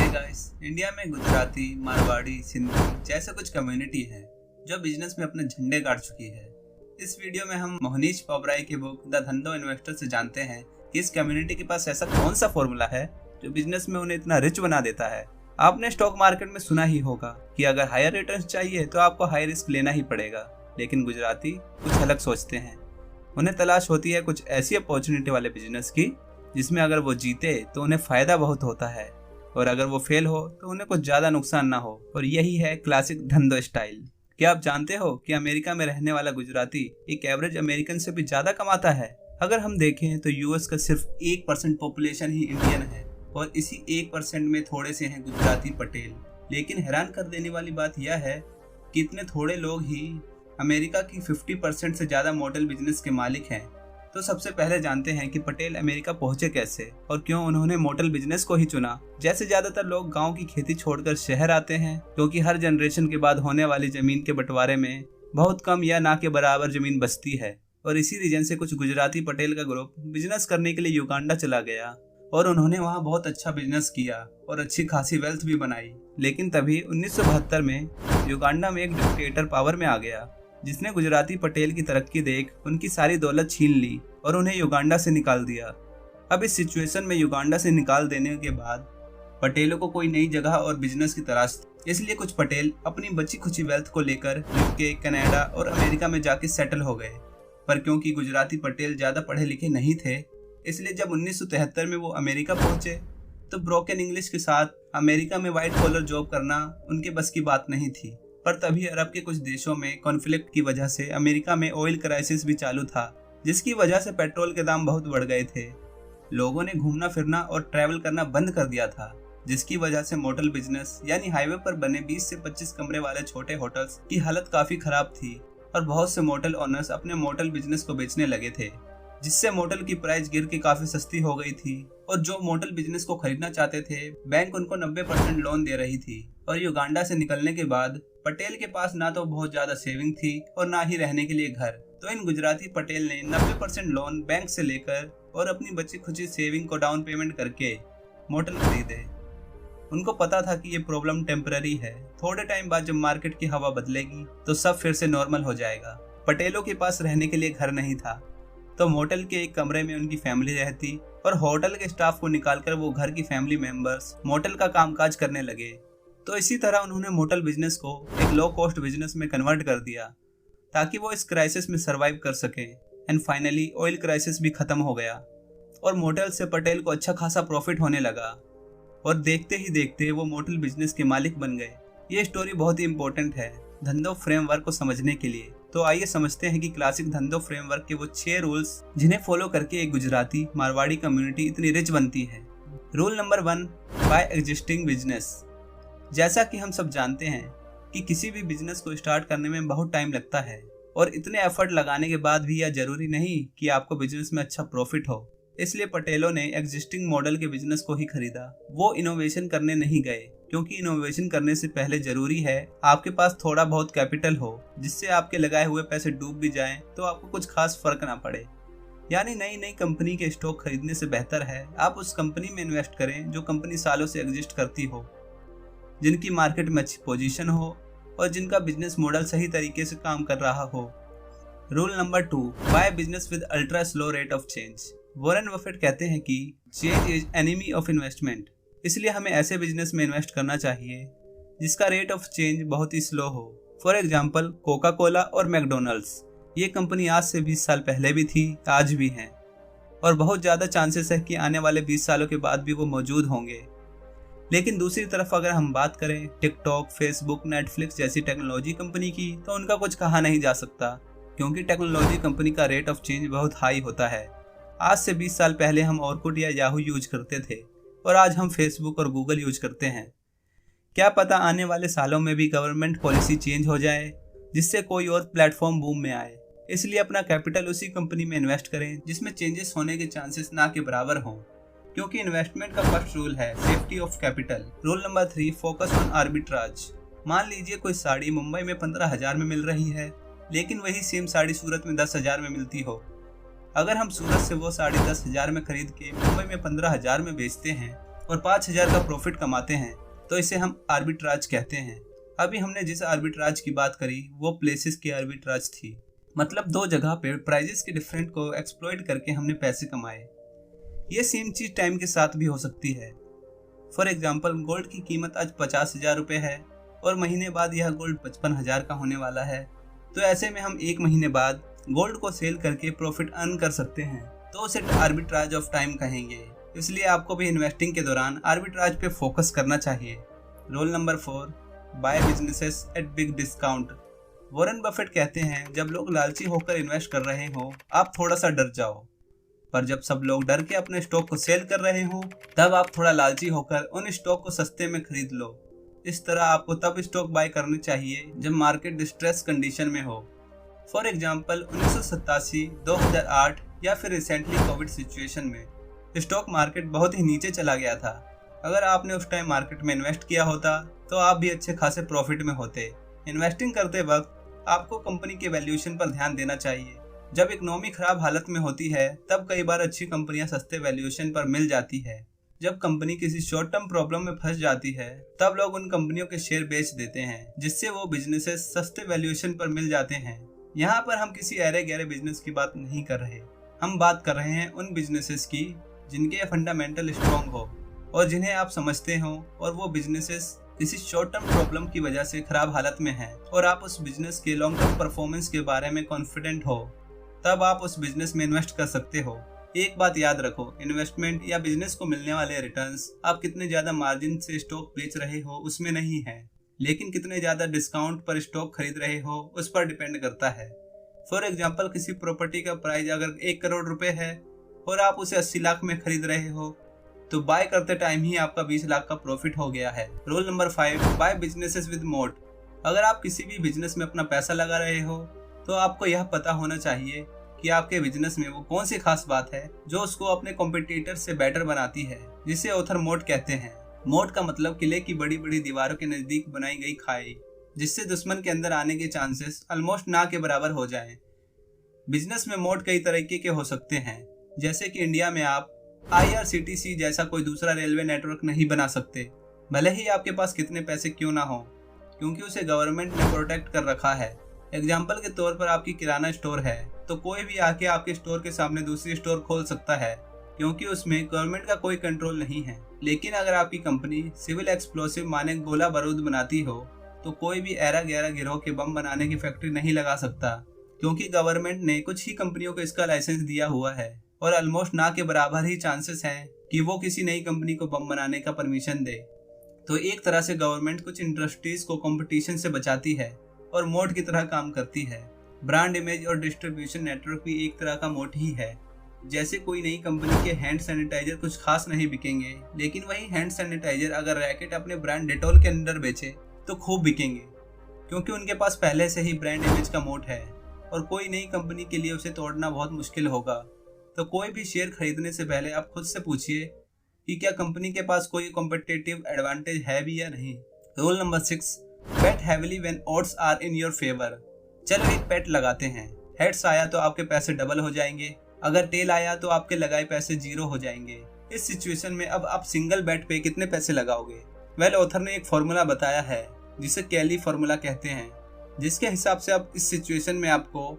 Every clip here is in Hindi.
हे गाइस, इंडिया में गुजराती, मारवाड़ी, सिंधी जैसे कुछ कम्युनिटी है जो बिजनेस में अपने झंडे गाड़ चुकी है। इस वीडियो में हम मोहनीश पबराई की बुक द धंधो इन्वेस्टर से जानते हैं कि इस कम्युनिटी के पास ऐसा कौन सा फॉर्मूला है जो बिजनेस में उन्हें इतना रिच बना देता है। आपने स्टॉक मार्केट में सुना ही होगा कि अगर हायर रिटर्न्स चाहिए तो आपको हाई रिस्क लेना ही पड़ेगा, लेकिन गुजराती कुछ अलग सोचते हैं। उन्हें तलाश होती है कुछ ऐसी अपॉर्चुनिटी वाले बिजनेस की जिसमें अगर वो जीते तो उन्हें फायदा बहुत होता है और अगर वो फेल हो तो उन्हें कुछ ज्यादा नुकसान ना हो। और यही है क्लासिक धंधो स्टाइल। क्या आप जानते हो कि अमेरिका में रहने वाला गुजराती एक एवरेज अमेरिकन से भी ज्यादा कमाता है? अगर हम देखें तो यूएस का सिर्फ 1% पॉपुलेशन ही इंडियन है और इसी 1% में थोड़े से हैं गुजराती पटेल। लेकिन हैरान कर देने वाली बात यह है कि इतने थोड़े लोग ही अमेरिका की 50% से ज्यादा मॉडल बिजनेस के मालिक हैं। तो सबसे पहले जानते हैं कि पटेल अमेरिका पहुंचे कैसे और क्यों उन्होंने मोटल बिजनेस को ही चुना। जैसे ज्यादातर लोग गांव की खेती छोड़कर शहर आते हैं क्योंकि हर जनरेशन के बाद होने वाली जमीन के बंटवारे में बहुत कम या ना के बराबर जमीन बचती है और इसी रीजन से कुछ गुजराती पटेल का ग्रुप बिजनेस करने के लिए युगांडा चला गया और उन्होंने वहाँ बहुत अच्छा बिजनेस किया और अच्छी खासी वेल्थ भी बनाई। लेकिन तभी 1972 में युगांडा में एक डिक्टेटर पावर में आ गया जिसने गुजराती पटेल की तरक्की देख उनकी सारी दौलत छीन ली और उन्हें युगांडा से निकाल दिया। अब इस सिचुएशन में युगांडा से निकाल देने के बाद पटेलों को कोई नई जगह और बिजनेस की तलाश थी। इसलिए कुछ पटेल अपनी बची खुची वेल्थ को लेकर यूके, कनाडा और अमेरिका में जाके सेटल हो गए। पर क्योंकि गुजराती पटेल ज्यादा पढ़े लिखे नहीं थे, इसलिए जब 1973 में वो अमेरिका पहुंचे तो ब्रोकन इंग्लिश के साथ अमेरिका में व्हाइट कॉलर जॉब करना उनके बस की बात नहीं थी। पर तभी अरब के कुछ देशों में कॉन्फ्लिक्ट की वजह से अमेरिका में ऑयल क्राइसिस भी चालू था, जिसकी वजह से पेट्रोल के दाम बहुत बढ़ गए थे। लोगों ने घूमना फिरना और ट्रैवल करना बंद कर दिया था, जिसकी वजह से मोटल बिजनेस यानी हाईवे पर बने 20 से 25 कमरे वाले छोटे होटल्स की हालत काफी खराब थी और बहुत से मोटल ओनर्स अपने मोटल बिजनेस को बेचने लगे थे, जिससे मोटल की प्राइस गिर के काफी सस्ती हो गई थी। और जो मोटल बिजनेस को खरीदना चाहते थे, बैंक उनको 90% लोन दे रही थी। और युगांडा से निकलने के बाद पटेल के पास ना तो बहुत ज्यादा सेविंग थी और ना ही रहने के लिए घर। तो इन गुजराती पटेल ने 90% लोन बैंक से लेकर और अपनी बची खुची सेविंग को डाउन पेमेंट करके मोटल खरीदे। उनको पता था कि ये प्रॉब्लम टेम्पररी है, थोड़े टाइम बाद जब मार्केट की हवा बदलेगी तो सब फिर से नॉर्मल हो जाएगा। पटेलों के पास रहने के लिए घर नहीं था, तो मोटल के एक कमरे में उनकी फैमिली रहती और होटल के स्टाफ को निकालकर वो घर की फैमिली मेंबर्स मोटल का कामकाज करने लगे। तो इसी तरह उन्होंने मोटल बिजनेस को एक लो कॉस्ट बिजनेस में कन्वर्ट कर दिया ताकि वो इस क्राइसिस में सरवाइव कर सके। एंड फाइनली ऑयल क्राइसिस भी खत्म हो गया और मोटल से पटेल को अच्छा खासा प्रॉफिट होने लगा और देखते ही देखते वो मोटल बिजनेस के मालिक बन गए। ये स्टोरी बहुत ही इंपॉर्टेंट है धंधो फ्रेमवर्क को समझने के लिए। तो आइए समझते हैं कि क्लासिक धंधो फ्रेमवर्क के वो 6 रूल्स जिन्हें फॉलो करके एक गुजराती मारवाड़ी कम्युनिटी इतनी रिच बनती है। Rule number 1, buy existing business. जैसा कि हम सब जानते हैं कि किसी भी बिजनेस को स्टार्ट करने में बहुत टाइम लगता है और इतने एफर्ट लगाने के बाद भी यह जरूरी नहीं कि आपको बिजनेस में अच्छा प्रॉफिट हो। इसलिए पटेलों ने एग्जिस्टिंग मॉडल के बिजनेस को ही खरीदा। वो इनोवेशन करने नहीं गए क्योंकि इनोवेशन करने से पहले जरूरी है आपके पास थोड़ा बहुत कैपिटल हो, जिससे आपके लगाए हुए पैसे डूब भी जाएं तो आपको कुछ खास फर्क ना पड़े। यानी नई कंपनी के स्टॉक खरीदने से बेहतर है आप उस कंपनी में इन्वेस्ट करें जो कंपनी सालों से एग्जिस्ट करती हो, जिनकी मार्केट में अच्छी पोजीशन हो और जिनका बिजनेस मॉडल सही तरीके से काम कर रहा हो। Rule number 2, by business with ultra slow rate of change. Warren Buffett कहते हैं कि change is enemy of investment. इसलिए हमें ऐसे बिजनेस में इन्वेस्ट करना चाहिए जिसका रेट ऑफ चेंज बहुत ही स्लो हो। फॉर एग्जाम्पल कोका कोला और मैकडोनल्ड्स। ये कंपनी आज से 20 साल पहले भी थी, आज भी हैं और बहुत ज़्यादा चांसेस है कि आने वाले 20 सालों के बाद भी वो मौजूद होंगे। लेकिन दूसरी तरफ अगर हम बात करें टिकटॉक, फेसबुक, नेटफ्लिक्स जैसी टेक्नोलॉजी कंपनी की, तो उनका कुछ कहा नहीं जा सकता क्योंकि टेक्नोलॉजी कंपनी का रेट ऑफ चेंज बहुत हाई होता है। आज से 20 साल पहले हम ऑरकुट या याहू यूज करते थे और आज हम फेसबुक और गूगल यूज करते हैं। क्या पता आने वाले सालों में भी गवर्नमेंट पॉलिसी चेंज हो जाए जिससे कोई और प्लेटफॉर्म बूम में आए। इसलिए अपना कैपिटल उसी कंपनी में इन्वेस्ट करें जिसमें चेंजेस होने के चांसेस ना के बराबर हों, क्योंकि इन्वेस्टमेंट का फर्स्ट रूल है safety of capital. Rule number 3, focus on arbitrage. मान लीजिए कोई साड़ी मुंबई में 15,000 में मिल रही है, लेकिन वही सेम साड़ी सूरत में 10,000 में मिलती हो। अगर हम सूरत से वो साड़ी 10,000 में खरीद के मुंबई में 15,000 में बेचते हैं और 5,000 का प्रॉफिट कमाते हैं तो इसे हम आर्बिट्राज कहते हैं। अभी हमने जिस आर्बिट्राज की बात करी वो प्लेसेस की आर्बिट्राज थी, मतलब दो जगह पे प्राइजेस के डिफरेंट को एक्सप्लॉइट करके हमने पैसे कमाए। ये सेम चीज टाइम के साथ भी हो सकती है। फॉर एग्जाम्पल, गोल्ड की कीमत आज 50,000 रुपये है और महीने बाद यह गोल्ड 55,000 का होने वाला है, तो ऐसे में हम 1 महीने बाद गोल्ड को सेल करके प्रॉफिट अर्न कर सकते हैं, तो उसे आर्बिट्राज ऑफ टाइम कहेंगे। इसलिए आपको भी इन्वेस्टिंग के दौरान आर्बिट्राज पे फोकस करना चाहिए। Rule number 4, buy businesses at big discount. Warren Buffett कहते हैं, जब लोग लालची होकर इन्वेस्ट कर रहे हो आप थोड़ा सा डर जाओ, पर जब सब लोग डर के अपने स्टॉक को सेल कर रहे हो तब आप थोड़ा लालची होकर उन स्टॉक को सस्ते में खरीद लो। इस तरह आपको तब स्टॉक बाय करनी चाहिए जब मार्केट डिस्ट्रेस कंडीशन में हो। फॉर एग्जाम्पल 1987, 2008 या फिर रिसेंटली कोविड सिचुएशन में स्टॉक मार्केट बहुत ही नीचे चला गया था। अगर आपने उस टाइम मार्केट में इन्वेस्ट किया होता तो आप भी अच्छे खासे प्रॉफिट में होते। इन्वेस्टिंग करते वक्त आपको कंपनी के वैल्यूएशन पर ध्यान देना चाहिए। जब इकोनॉमी खराब हालत में होती है तब कई बार अच्छी कंपनियां सस्ते वैल्यूएशन पर मिल जाती है। जब कंपनी किसी शॉर्ट टर्म प्रॉब्लम में फंस जाती है तब लोग उन कंपनियों के शेयर बेच देते हैं, जिससे वो बिजनेसेस सस्ते वैल्यूएशन पर मिल जाते हैं। यहाँ पर हम किसी अरे गहरे बिजनेस की बात नहीं कर रहे, हम बात कर रहे हैं उन बिजनेसेस की जिनके फंडामेंटल स्ट्रॉन्ग हो और जिन्हें आप समझते हो, और वो बिजनेसेस किसी शॉर्ट टर्म प्रॉब्लम की वजह से खराब हालत में है और आप उस बिजनेस के लॉन्ग टर्म परफॉर्मेंस के बारे में कॉन्फिडेंट हो, तब आप उस बिजनेस में इन्वेस्ट कर सकते हो। एक बात याद रखो, इन्वेस्टमेंट या बिजनेस को मिलने वाले रिटर्न्स आप कितने ज्यादा मार्जिन से स्टॉक बेच रहे हो उसमें नहीं है, लेकिन कितने ज्यादा डिस्काउंट पर स्टॉक खरीद रहे हो उस पर डिपेंड करता है। फॉर एग्जाम्पल, किसी प्रॉपर्टी का प्राइस अगर 1 करोड़ रुपए है और आप उसे 80 लाख में खरीद रहे हो तो बाय करते टाइम ही आपका 20 लाख का प्रॉफिट हो गया है। Rule number 5, buy businesses with moat. अगर आप किसी भी बिजनेस में अपना पैसा लगा रहे हो तो आपको यह पता होना चाहिए कि आपके बिजनेस में वो कौन सी खास बात है जो उसको अपने कॉम्पिटिटर से बेटर बनाती है, जिसे ऑथर मोट कहते हैं। मोट का मतलब किले की बड़ी बड़ी दीवारों के नजदीक बनाई गई खाई, जिससे दुश्मन के अंदर आने के चांसेस ऑलमोस्ट ना के बराबर हो जाएं। बिजनेस में मोट कई तरीके के हो सकते हैं, जैसे कि इंडिया में आप IRCTC जैसा कोई दूसरा रेलवे नेटवर्क नहीं बना सकते, भले ही आपके पास कितने पैसे क्यों ना हो, क्योंकि उसे गवर्नमेंट ने प्रोटेक्ट कर रखा है। एग्जाम्पल के तौर पर आपकी किराना स्टोर है तो कोई भी आके आपके स्टोर के सामने दूसरी स्टोर खोल सकता है, क्योंकि उसमें गवर्नमेंट का कोई कंट्रोल नहीं है। लेकिन अगर आपकी कंपनी सिविल एक्सप्लोसिव माने गोला बारूद बनाती हो तो कोई भी ऐरा गैरा गिरोह के बम बनाने की फैक्ट्री नहीं लगा सकता, क्योंकि गवर्नमेंट ने कुछ ही कंपनियों को इसका लाइसेंस दिया हुआ है और ऑलमोस्ट ना के बराबर ही चांसेस हैं कि वो किसी नई कंपनी को बम बनाने का परमिशन दे। तो एक तरह से गवर्नमेंट कुछ इंडस्ट्रीज को कंपटीशन से बचाती है और मोट की तरह काम करती है। ब्रांड इमेज और डिस्ट्रीब्यूशन नेटवर्क भी एक तरह का मोट ही है। जैसे कोई नई कंपनी के हैंड सैनिटाइजर कुछ खास नहीं बिकेंगे, लेकिन वही हैंड सैनिटाइजर अगर रैकेट अपने ब्रांड डेटॉल के अंदर बेचे तो खूब बिकेंगे, क्योंकि उनके पास पहले से ही ब्रांड इमेज का मोट है और कोई नई कंपनी के लिए उसे तोड़ना बहुत मुश्किल होगा। तो कोई भी शेयर खरीदने से पहले आप खुद से पूछिए कि क्या कंपनी के पास कोई कॉम्पिटिटिव एडवांटेज है भी या नहीं। Rule number 6, bet heavily when odds are in your favour. चलो एक बेट लगाते हैं, हेड्स आया तो आपके पैसे डबल हो जाएंगे, अगर टेल आया तो आपके लगाए पैसे 0 हो जाएंगे। इस सिचुएशन में अब आप सिंगल बेट पे कितने पैसे लगाओगे? वेल, ऑथर ने एक फॉर्मूला बताया है जिसे कैली फॉर्मूला कहते हैं, जिसके हिसाब से अब इस सिचुएशन में आपको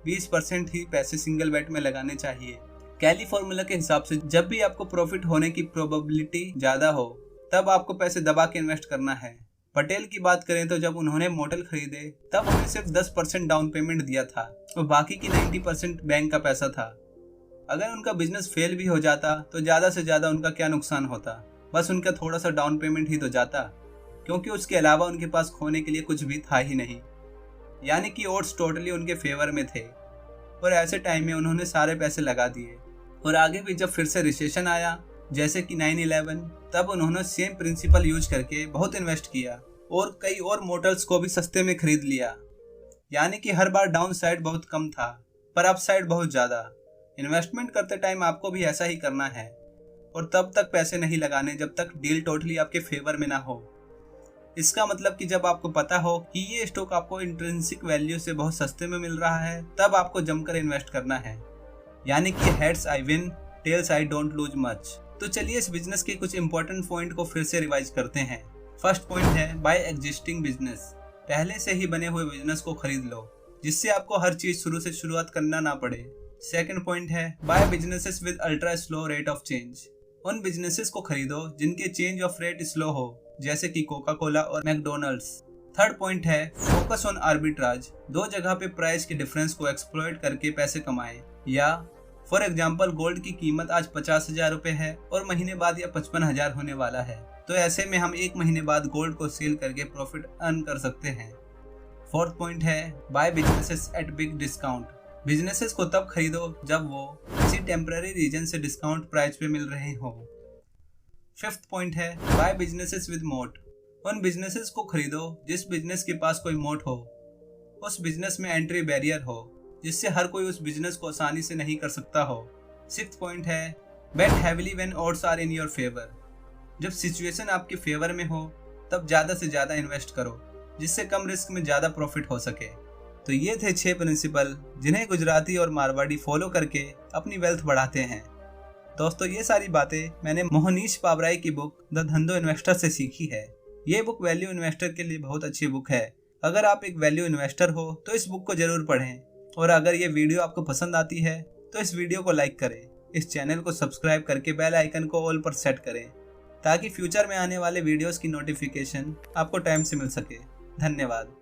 20% ही पैसे सिंगल बेट में लगाने चाहिए। कैली फॉर्मूला के हिसाब से जब भी आपको प्रॉफिट होने की प्रोबेबिलिटी ज्यादा हो तब आपको पैसे दबा के इन्वेस्ट करना है। पटेल की बात करें तो जब उन्होंने मॉडल खरीदे तब उन्हें सिर्फ 10% डाउन पेमेंट दिया था और बाकी की 90% बैंक का पैसा था। अगर उनका बिजनेस फेल भी हो जाता तो ज्यादा से ज्यादा उनका क्या नुकसान होता, बस उनका थोड़ा सा डाउन पेमेंट ही तो जाता, क्योंकि उसके अलावा उनके पास खोने के लिए कुछ भी था ही नहीं। यानी कि ओड्स टोटली उनके फेवर में थे और ऐसे टाइम में उन्होंने सारे पैसे लगा दिए। और आगे भी जब फिर से रिसेशन आया जैसे कि 9/11, तब उन्होंने सेम प्रिंसिपल यूज करके बहुत इन्वेस्ट किया और कई और मॉडल्स को भी सस्ते में खरीद लिया। यानी कि हर बार डाउन साइड बहुत कम था पर अप साइड बहुत ज्यादा। इन्वेस्टमेंट करते टाइम आपको भी ऐसा ही करना है और तब तक पैसे नहीं लगाने जब तक डील टोटली आपके फेवर में ना हो। इसका मतलब कि जब आपको पता हो कि ये स्टॉक आपको इंट्रिंसिक वैल्यू से बहुत सस्ते में मिल रहा है तब आपको जमकर इन्वेस्ट करना है। यानी कि heads I win, tails I don't lose much. तो चलिए इस बिजनेस के कुछ इंपॉर्टेंट पॉइंट को फिर से रिवाइज करते हैं। फर्स्ट पॉइंट है बाय एग्जिस्टिंग बिजनेस। पहले से ही बने हुए बिजनेस को खरीद लो, जिससे आपको हर चीज शुरू से शुरुआत करना ना पड़े। सेकंड पॉइंट है buy businesses with ultra slow rate of change. उन बिजनेसेस को खरीदो जिनके चेंज ऑफ रेट स्लो हो, जैसे कि कोका कोला और मैकडोनल्ड्स। थर्ड पॉइंट है फोकस ऑन आर्बिट्राज। दो जगह पे प्राइस के डिफरेंस को एक्सप्लॉइट करके पैसे कमाएं। या फॉर एग्जांपल गोल्ड की कीमत आज 50,000 रुपए है और महीने बाद यह 55,000 होने वाला है, तो ऐसे में हम 1 महीने बाद गोल्ड को सेल करके प्रॉफिट अर्न कर सकते हैं। फोर्थ पॉइंट है buy businesses at big discount. Businesses को तब खरीदो जब वो किसी टेम्पररी रीजन से डिस्काउंट प्राइस पे मिल रहे हो। फिफ्थ पॉइंट है बाय बिजनेसेस विद मोट। उन बिजनेसेस को खरीदो जिस बिजनेस के पास कोई मोट हो, उस बिजनेस में एंट्री बैरियर हो, जिससे हर कोई उस बिजनेस को आसानी से नहीं कर सकता हो। सिक्स्थ पॉइंट है bet heavily when odds are in your favour. जब सिचुएशन आपके फेवर में हो तब ज्यादा से ज्यादा इन्वेस्ट करो, जिससे कम रिस्क में ज्यादा प्रॉफिट हो सके। तो ये थे 6 प्रिंसिपल जिन्हें गुजराती और मारवाड़ी फॉलो करके अपनी वेल्थ बढ़ाते हैं। दोस्तों, ये सारी बातें मैंने मोहनीश पाबराई की बुक द धंधो इन्वेस्टर से सीखी है। ये बुक वैल्यू इन्वेस्टर के लिए बहुत अच्छी बुक है। अगर आप एक वैल्यू इन्वेस्टर हो तो इस बुक को जरूर पढ़ें। और अगर ये वीडियो आपको पसंद आती है तो इस वीडियो को लाइक करें, इस चैनल को सब्सक्राइब करके बेल आइकन को ऑल पर सेट करें, ताकि फ्यूचर में आने वाले वीडियोस की नोटिफिकेशन आपको टाइम से मिल सके। धन्यवाद।